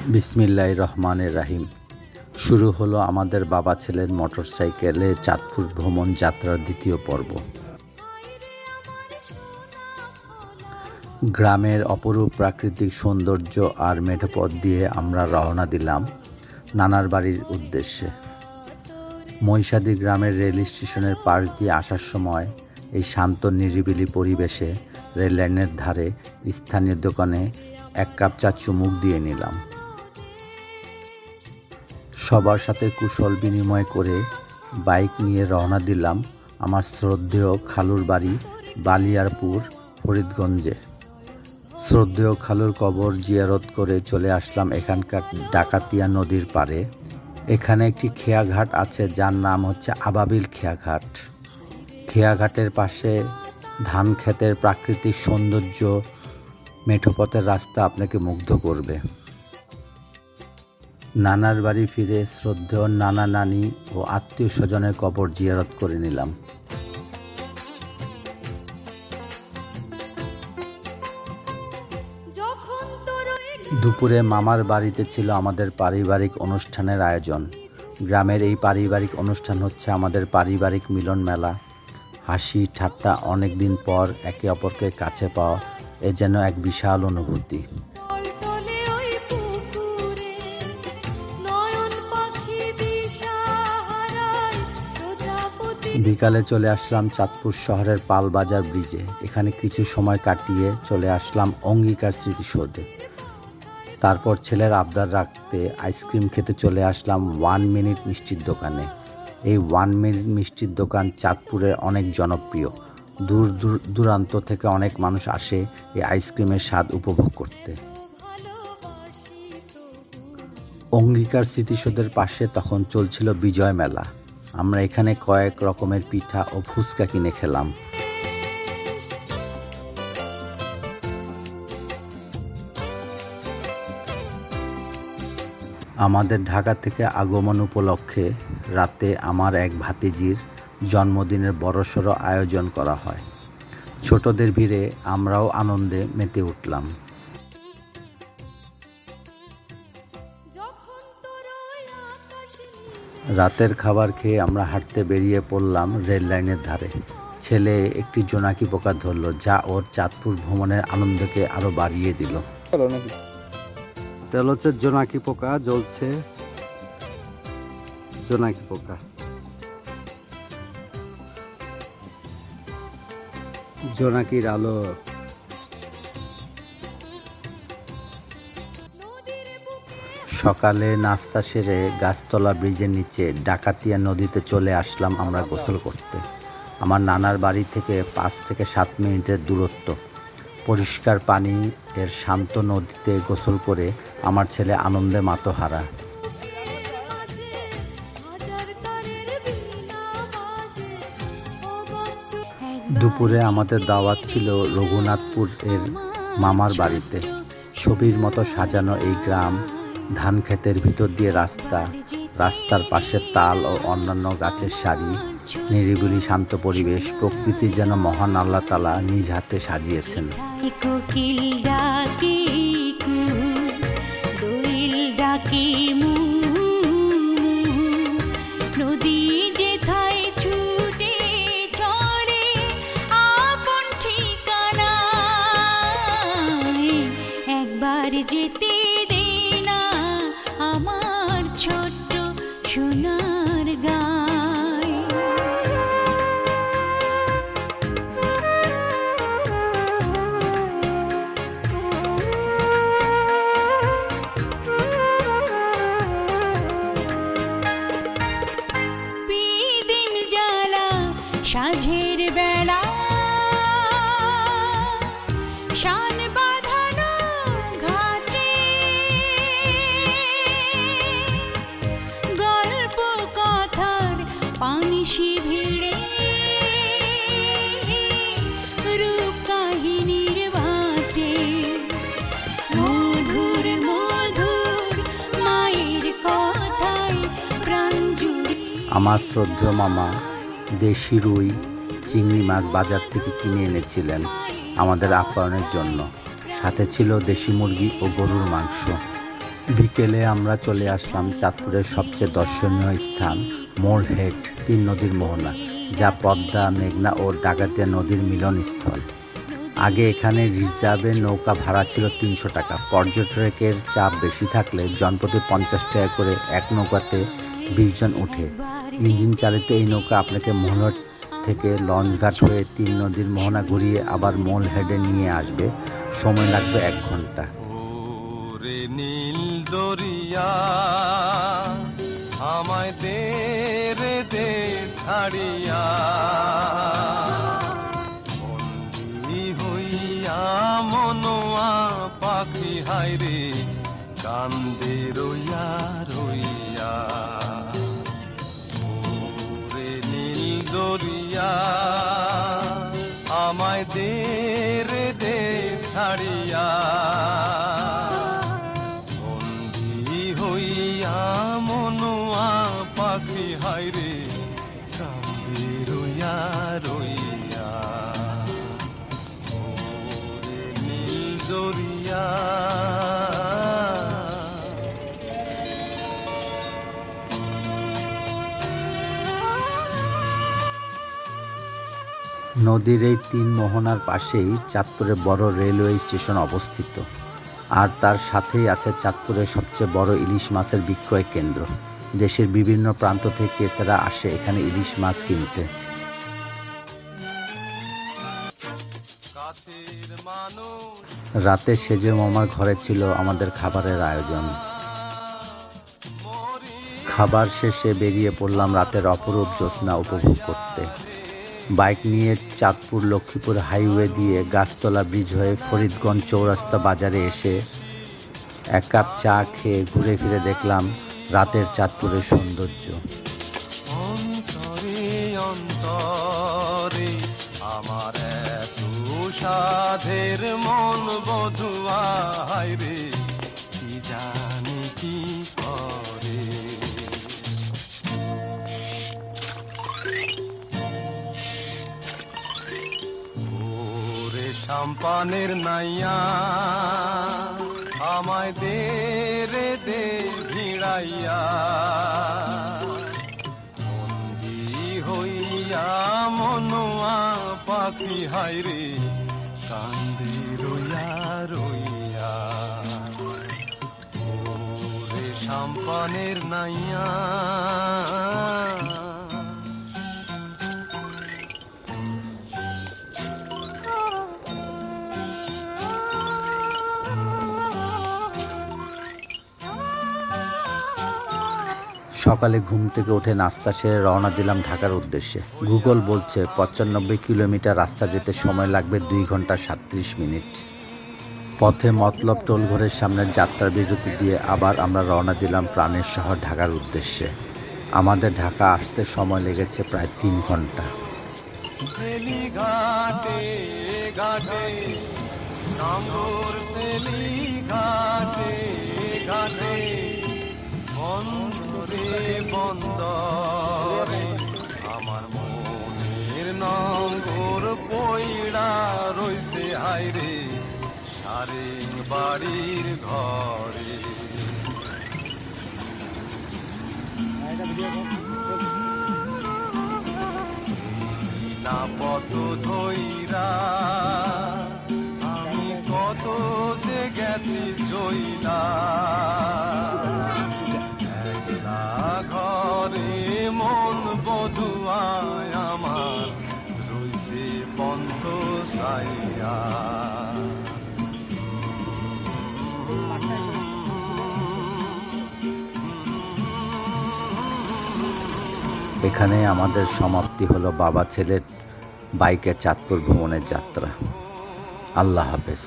বিসমিল্লাহির রহমানির রহিম। শুরু হলো আমাদের বাবা ছেলের মোটরসাইকেলে চাঁদপুর ভ্রমণ যাত্রার দ্বিতীয় পর্ব। গ্রামের অপরূপ প্রাকৃতিক সৌন্দর্য আর মেঠো পথ দিয়ে আমরা রওনা দিলাম নানার বাড়ির উদ্দেশ্যে। মহিষাদী গ্রামের রেল স্টেশনের পাশ দিয়ে আসার সময় এই শান্ত নিরিবিলি পরিবেশে রেললাইনের ধারে স্থানীয় দোকানে এক কাপ চা চুমুক দিয়ে নিলাম। সবার সাথে কুশল বিনিময় করে বাইক নিয়ে রওনা দিলাম আমার শ্রদ্ধেয় খালুর বাড়ি বালিয়ারপুর, ফরিদগঞ্জে। শ্রদ্ধেয় খালুর কবর জিয়ারত করে চলে আসলাম এখানকার ডাকাতিয়া নদীর পাড়ে। এখানে একটি খেয়াঘাট আছে যার নাম হচ্ছে আবাবিল খেয়াঘাট। খেয়াঘাটের পাশে ধান ক্ষেতের প্রাকৃতিক সৌন্দর্য, মেঠোপথের রাস্তা আপনাকে মুগ্ধ করবে। নানার বাড়ি ফিরে শ্রদ্ধেয় নানা নানি ও আত্মীয় স্বজনের কবর জিয়ারত করে নিলাম। দুপুরে মামার বাড়িতে ছিল আমাদের পারিবারিক অনুষ্ঠানের আয়োজন। গ্রামের এই পারিবারিক অনুষ্ঠান হচ্ছে আমাদের পারিবারিক মিলন মেলা। হাসি ঠাট্টা, অনেক দিন পর একে অপরকে কাছে পাওয়া, এ যেন এক বিশাল অনুভূতি। বিকালে চলে আসলাম চাঁদপুর শহরের পালবাজার ব্রিজে। এখানে কিছু সময় কাটিয়ে চলে আসলাম অঙ্গীকার স্মৃতিসৌধে। তারপর ছেলের আবদার রাখতে আইসক্রিম খেতে চলে আসলাম 1 মিনিট মিষ্টির দোকানে। এই 1 মিনিট মিষ্টির দোকান চাঁদপুরে অনেক জনপ্রিয়। দূর দূরান্ত থেকে অনেক মানুষ আসে এই আইসক্রিমের স্বাদ উপভোগ করতে। অঙ্গীকার স্মৃতিসৌধের পাশে তখন চলছিল বিজয় মেলা। আমরা এখানে কয়েক রকমের পিঠা ও ফুচকা কিনে খেলাম। আমাদের ঢাকা থেকে আগমন উপলক্ষে রাতে আমার এক ভাতিজির জন্মদিনের বড়সড় আয়োজন করা হয়। ছোটদের ভিড়ে আমরাও আনন্দে মেতে উঠলাম। রাতের খাবার খেয়ে আমরা হাঁটতে বেরিয়ে পড়লাম রেল লাইনের ধারে। ছেলে একটি জোনাকি পোকা ধরল, যা ওর চাঁদপুর ভ্রমণের আনন্দকে আরো বাড়িয়ে দিল। হচ্ছে জোনাকি পোকা জ্বলছে, জোনাকি পোকা, জোনাকির আলো। সকালে নাস্তা সেরে গাছতলা ব্রিজের নিচে ডাকাতিয়া নদীতে চলে আসলাম আমরা গোসল করতে। আমার নানার বাড়ি থেকে 5 থেকে 7 মিনিটের দূরত্ব। পরিষ্কার পানি এর শান্ত নদীতে গোসল করে আমার ছেলে আনন্দে মাতোহারা। দুপুরে আমাদের দাওয়াত ছিল রঘুনাথপুর এর মামার বাড়িতে। ছবির মতো সাজানো এই গ্রাম, ধান ক্ষেতের ভিতর দিয়ে রাস্তা, রাস্তার পাশে তাল ও অন্যান্য গাছের সারি, নিরিবিলি শান্ত পরিবেশ। প্রকৃতি যেন মহান আল্লাহ তাআলা নিজ হাতে সাজিয়েছেন। যেতে দে না আমার ছোট্ট সোনার গায়। বিদিন জ্বালা সাঁঝের বেলা, শান বাঁধানো ঘাটে, গল্প কথার পানিশি ভিড়ে, রূপ কাহিনীর বাটে, মধুর মধুর মায়ের কথায় প্রাণ জুড়ে। আমার শ্রদ্ধেয় মামা দেশি রুই, চিংড়ি মাছ বাজার থেকে কিনে এনেছিলেন আমাদের আপ্যায়নের জন্য। সাথে ছিল দেশি মুরগি ও গরুর মাংস। বিকেলে আমরা চলে আসলাম চাঁদপুরের সবচেয়ে দর্শনীয় স্থান মোলহেড 3 নদীর মোহনা, যা পদ্মা, মেঘনা ও ডাকাতিয়া নদীর মিলনস্থল। আগে এখানে রিজার্ভে নৌকা ভাড়া ছিল 300 টাকা। পর্যটকের চাপ বেশি থাকলে জনপ্রতি 50 টাকা করে এক নৌকাতে 20 জন ওঠে। ইঞ্জিন চালিত এই নৌকা আপনাকে মোহনা থেকে লঞ্চঘাট হয়ে 3 নদীর মোহনা ঘুরিয়ে আবার মোলহেডে নিয়ে আসবে। সময় লাগবে 1 ঘন্টা। ওরে নীল দরিয়া আমায় দে রে দে ছাড়িয়া, বন্দী হইয়া মনোয়া পাখি হায়রে কান্দে রইয়া রইয়া। ওরে নীল দরিয়া আমায় দে রে দে ছাড়িয়া, বন্দী হইয়া মনোয়া পাখি হায়রে কান্দে রইয়া রইয়া। ওরে নীল দরিয়া নদীর এই 3 মোহনার পাশেই চাঁদপুরের বড় রেলওয়ে স্টেশন অবস্থিত, আর তার সাথেই আছে চাঁদপুরের সবচেয়ে বড় ইলিশ মাছের বিক্রয় কেন্দ্র। দেশের বিভিন্ন প্রান্ত থেকে ক্রেতারা আসে এখানে ইলিশ মাছ কিনতে। কাছের মানুষ রাতে সেজে মামার ঘরে ছিল আমাদের খাবারের আয়োজন। খাবার শেষে বেরিয়ে পড়লাম রাতের অপরূপ জ্যোৎস্না উপভোগ করতে। বাইক নিয়ে চাঁদপুর লক্ষ্মীপুর হাইওয়ে দিয়ে গাছতলা ব্রিজ হয়ে ফরিদগঞ্জ চৌরাস্তা বাজারে এসে 1 কাপ চা খেয়ে ঘুরে ফিরে দেখলাম রাতের চাঁদপুরের সৌন্দর্য। অন্তরে অন্তরে আমার এত সাধের মন বধুয়া হায়রে কি জানি কি করে। ওরে সাম্পানের নাইয়া আমায় দে রে দে ভিড়াইয়া, বন্দী হইয়া মনোয়া পাখি হায়রে কান্দে রইয়া রইয়া। ওরে সাম্পানের নাইয়া সকালে ঘুম থেকে উঠে নাস্তা সেরে রওনা দিলাম ঢাকার উদ্দেশ্যে। গুগল বলছে 95 কিলোমিটার রাস্তা যেতে সময় লাগবে 2 ঘন্টা 37 মিনিট। পথে মতলব টোলঘরের সামনে যাত্রার বিরতি দিয়ে আবার আমরা রওনা দিলাম প্রাণের শহর ঢাকার উদ্দেশ্যে। আমাদের ঢাকা আসতে সময় লেগেছে প্রায় 3 ঘন্টা। তেলি ঘাটে ঘাটে নাঙ্গর তেলি ঘাটে ঘাটে, বন্দরে বন্দরে আমার মনের নাঙ্গর পইড়া রইছে হায়রে সারে বাড়ির ঘরে। না পথ ধইরা আমি কত যে গেছি জইলা, একলা ঘরে মন বধুয়ায় আমার রইছে পন্থ চাইয়া। এখানে আমাদের সমাপ্তি হলো বাবা ছেলের বাইকে চাঁদপুর ভ্রমণের যাত্রা। আল্লাহ হাফেজ।